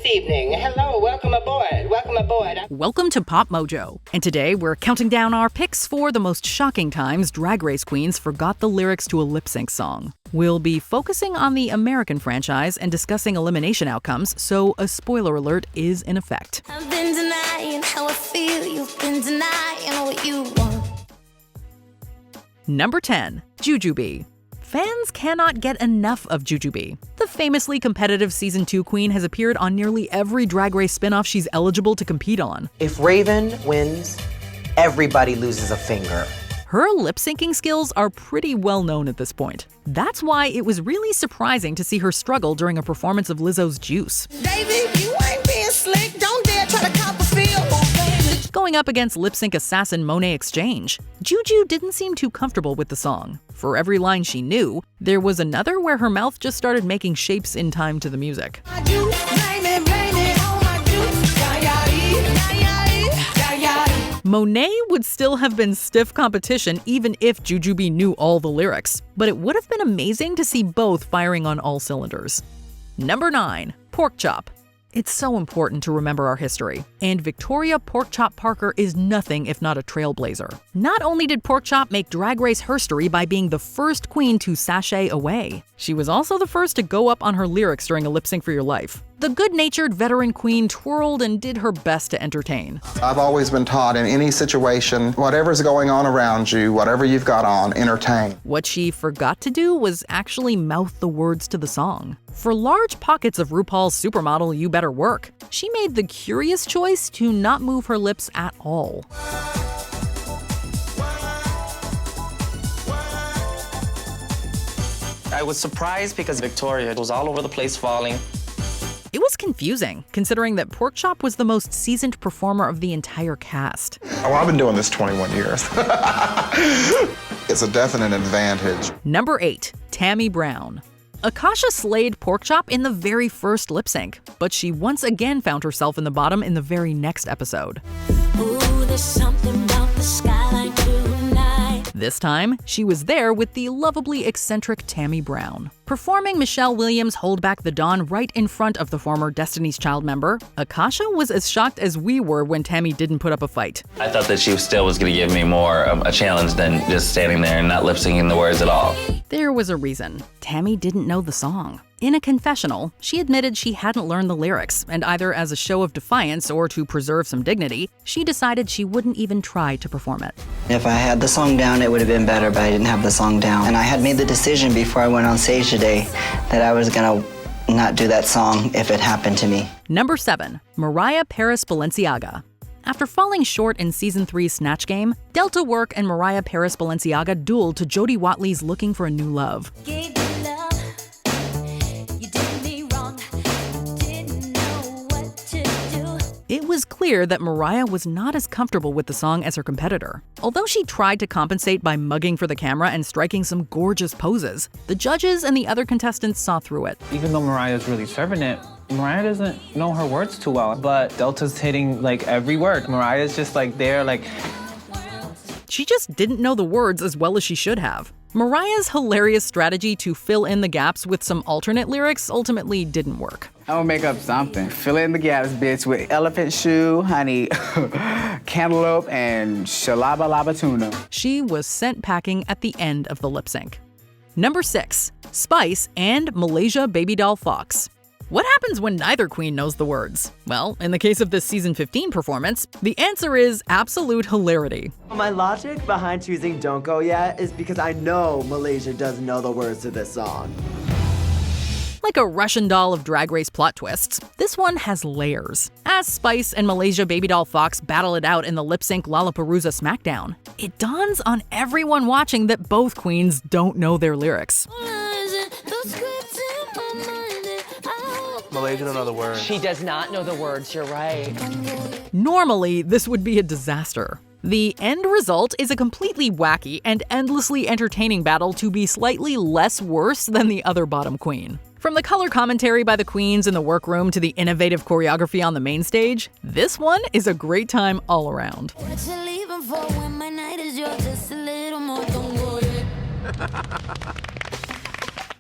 evening. Hello, welcome aboard. Welcome aboard. Welcome to Pop Mojo. And today we're counting down our picks for the most shocking times Drag Race queens forgot the lyrics to a lip-sync song. We'll be focusing on the American franchise and discussing elimination outcomes, so a spoiler alert is in effect. I've been denying how I feel, you've been denying what you want. Number 10. Jujubee. Fans cannot get enough of Jujubee. The famously competitive Season 2 queen has appeared on nearly every Drag Race spinoff she's eligible to compete on. If Raven wins, everybody loses a finger. Her lip-syncing skills are pretty well known at this point. That's why it was really surprising to see her struggle during a performance of Lizzo's Juice. Baby, you ain't being slick, don't dare try to cop a feel. Going up against lip-sync assassin Monet Exchange, Juju didn't seem too comfortable with the song. For every line she knew, there was another where her mouth just started making shapes in time to the music. Monet would still have been stiff competition even if Jujubee knew all the lyrics, but it would have been amazing to see both firing on all cylinders. Number 9. Porkchop. It's so important to remember our history, and Victoria Porkchop Parker is nothing if not a trailblazer. Not only did Porkchop make Drag Race history by being the first queen to sashay away, she was also the first to go up on her lyrics during a Lip Sync for Your Life. The good-natured veteran queen twirled and did her best to entertain. I've always been taught in any situation, whatever's going on around you, whatever you've got on, entertain. What she forgot to do was actually mouth the words to the song. For large pockets of RuPaul's Supermodel You Better Work, she made the curious choice to not move her lips at all. I was surprised because Victoria was all over the place falling. It was confusing, considering that Porkchop was the most seasoned performer of the entire cast. Oh, I've been doing this 21 years. It's a definite advantage. Number 8. Tammie Brown. Akasha slayed Porkchop in the very first lip sync, but she once again found herself in the bottom in the very next episode. Ooh, there's something about the skyline tonight. This time, she was there with the lovably eccentric Tammie Brown. Performing Michelle Williams' Hold Back the Dawn right in front of the former Destiny's Child member, Akasha was as shocked as we were when Tammie didn't put up a fight. I thought that she still was going to give me more a challenge than just standing there and not lip-syncing the words at all. There was a reason. Tammie didn't know the song. In a confessional, she admitted she hadn't learned the lyrics, and either as a show of defiance or to preserve some dignity, she decided she wouldn't even try to perform it. If I had the song down, it would have been better, but I didn't have the song down. And I had made the decision before I went on stage today that I was gonna not do that song if it happened to me. Number 7. Mariah Balenciaga. After falling short in Season 3's Snatch Game, Delta Work and Mariah Balenciaga dueled to Jodie Watley's Looking for a New Love. It was clear that Mariah was not as comfortable with the song as her competitor. Although she tried to compensate by mugging for the camera and striking some gorgeous poses, the judges and the other contestants saw through it. Even though Mariah's really serving it, Mariah doesn't know her words too well, but Delta's hitting like every word. Mariah's just like there like... She just didn't know the words as well as she should have. Mariah's hilarious strategy to fill in the gaps with some alternate lyrics ultimately didn't work. I'm gonna make up something. Fill in the gaps, bitch, with elephant shoe, honey, cantaloupe, and shalaba laba tuna. She was sent packing at the end of the lip sync. Number 6. Spice and Malaysia Baby Doll Fox. What happens when neither queen knows the words? Well, in the case of this Season 15 performance, the answer is absolute hilarity. My logic behind choosing Don't Go Yet is because I know Malaysia doesn't know the words to this song. Like a Russian doll of Drag Race plot twists, this one has layers. As Spice and Malaysia Baby Doll Fox battle it out in the lip-sync Lollapalooza Smackdown, it dawns on everyone watching that both queens don't know their lyrics. Malaysia don't know the words. She does not know the words, you're right. Normally, this would be a disaster. The end result is a completely wacky and endlessly entertaining battle to be slightly less worse than the other bottom queen. From the color commentary by the queens in the workroom to the innovative choreography on the main stage, this one is a great time all around.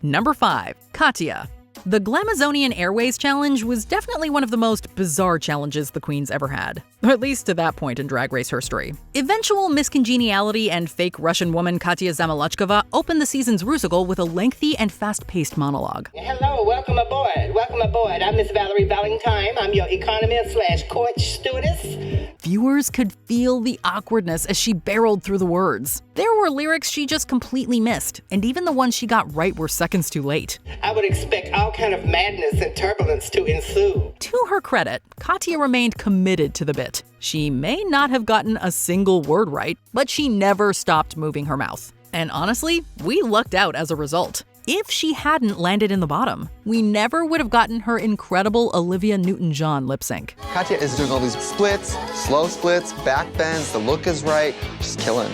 Number 5. Katya. The Glamazonian Airways Challenge was definitely one of the most bizarre challenges the queens ever had, or at least to that point in Drag Race history. Eventual Miss Congeniality and fake Russian woman Katya Zamolodchikova opened the season's rusicle with a lengthy and fast-paced monologue. Hello, welcome aboard. Welcome aboard. I'm Miss Valerie Valentine. I'm your economist/coach stewardess. Viewers could feel the awkwardness as she barreled through the words. There were lyrics she just completely missed, and even the ones she got right were seconds too late. I would expect all kind of madness and turbulence to ensue. To her credit, Katya remained committed to the bit. She may not have gotten a single word right, but she never stopped moving her mouth. And honestly, we lucked out as a result. If she hadn't landed in the bottom, we never would have gotten her incredible Olivia Newton-John lip sync. Katya is doing all these splits, slow splits, back bends, the look is right, just killing.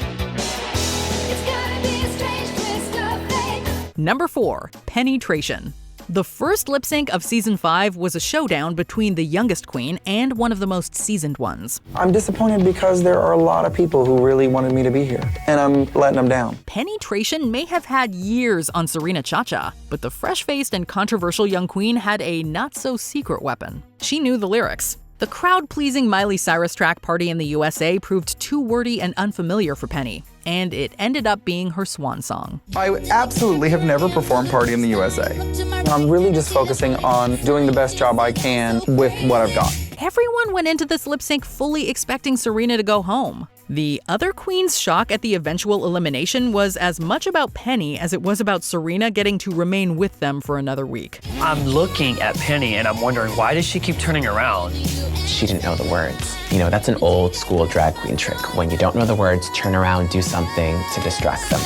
Number 4, Tration. The first lip sync of season 5 was a showdown between the youngest queen and one of the most seasoned ones. I'm disappointed because there are a lot of people who really wanted me to be here, and I'm letting them down. Tration may have had years on Serena Chacha, but the fresh-faced and controversial young queen had a not-so-secret weapon. She knew the lyrics. The crowd-pleasing Miley Cyrus track Party in the USA proved too wordy and unfamiliar for Penny, and it ended up being her swan song. I absolutely have never performed Party in the USA. I'm really just focusing on doing the best job I can with what I've got. Everyone went into this lip sync fully expecting Serena to go home. The other queen's shock at the eventual elimination was as much about Penny as it was about Serena getting to remain with them for another week. I'm looking at Penny and I'm wondering, why does she keep turning around? She didn't know the words. You know, that's an old school drag queen trick. When you don't know the words, turn around, do something to distract them.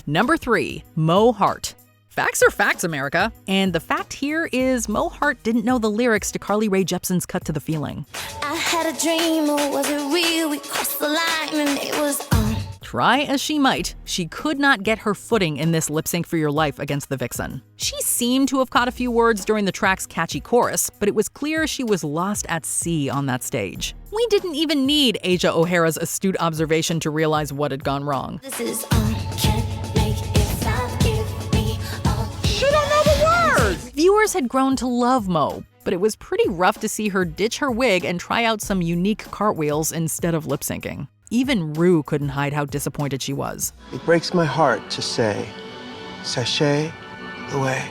Number 3, Mo Hart. Facts are facts, America. And the fact here is Mo Hart didn't know the lyrics to Carly Rae Jepsen's Cut to the Feeling. I had a dream, or was it real? We crossed the line and it was on. Try as she might, she could not get her footing in this lip sync for your life against the vixen. She seemed to have caught a few words during the track's catchy chorus, but it was clear she was lost at sea on that stage. We didn't even need Asia O'Hara's astute observation to realize what had gone wrong. This is on. Can't make it stop, give me all. She don't know the words! Viewers had grown to love Mo, but it was pretty rough to see her ditch her wig and try out some unique cartwheels instead of lip syncing. Even Rue couldn't hide how disappointed she was. It breaks my heart to say, sashay away.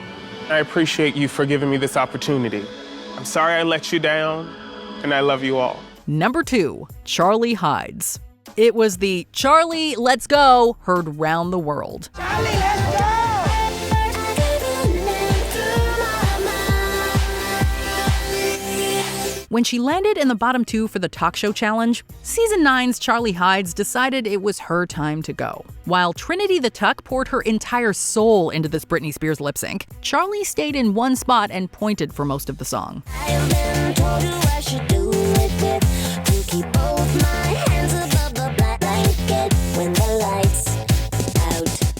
I appreciate you for giving me this opportunity. I'm sorry I let you down, and I love you all. Number 2, Charlie Hides. It was the "Charlie, let's go" heard round the world. Charlie, let's go! When she landed in the bottom 2 for the talk show challenge, Season 9's Charlie Hides decided it was her time to go. While Trinity the Tuck poured her entire soul into this Britney Spears lip sync, Charlie stayed in one spot and pointed for most of the song.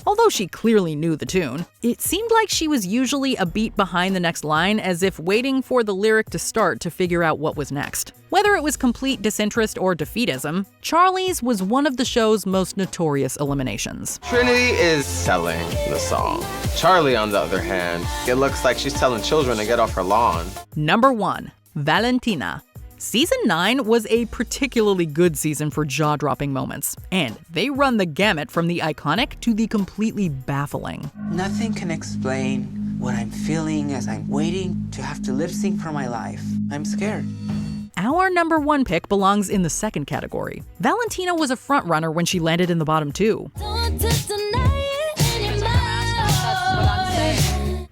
Although she clearly knew the tune, it seemed like she was usually a beat behind the next line, as if waiting for the lyric to start to figure out what was next. Whether it was complete disinterest or defeatism, Charlie's was one of the show's most notorious eliminations. Trinity is selling the song. Charlie, on the other hand, it looks like she's telling children to get off her lawn. Number 1, Valentina. Season 9 was a particularly good season for jaw-dropping moments, and they run the gamut from the iconic to the completely baffling. Nothing can explain what I'm feeling as I'm waiting to have to lip sync for my life. I'm scared. Our number 1 pick belongs in the second category. Valentina was a frontrunner when she landed in the bottom 2.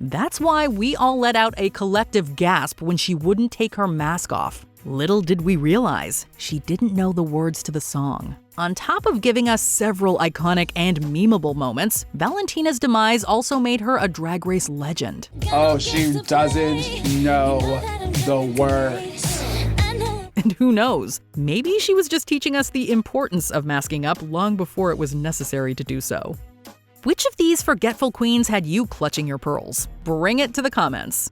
That's why we all let out a collective gasp when she wouldn't take her mask off. Little did we realize, she didn't know the words to the song. On top of giving us several iconic and memeable moments, Valentina's demise also made her a Drag Race legend. Oh, she doesn't know the words. And who knows, maybe she was just teaching us the importance of masking up long before it was necessary to do so. Which of these forgetful queens had you clutching your pearls? Bring it to the comments.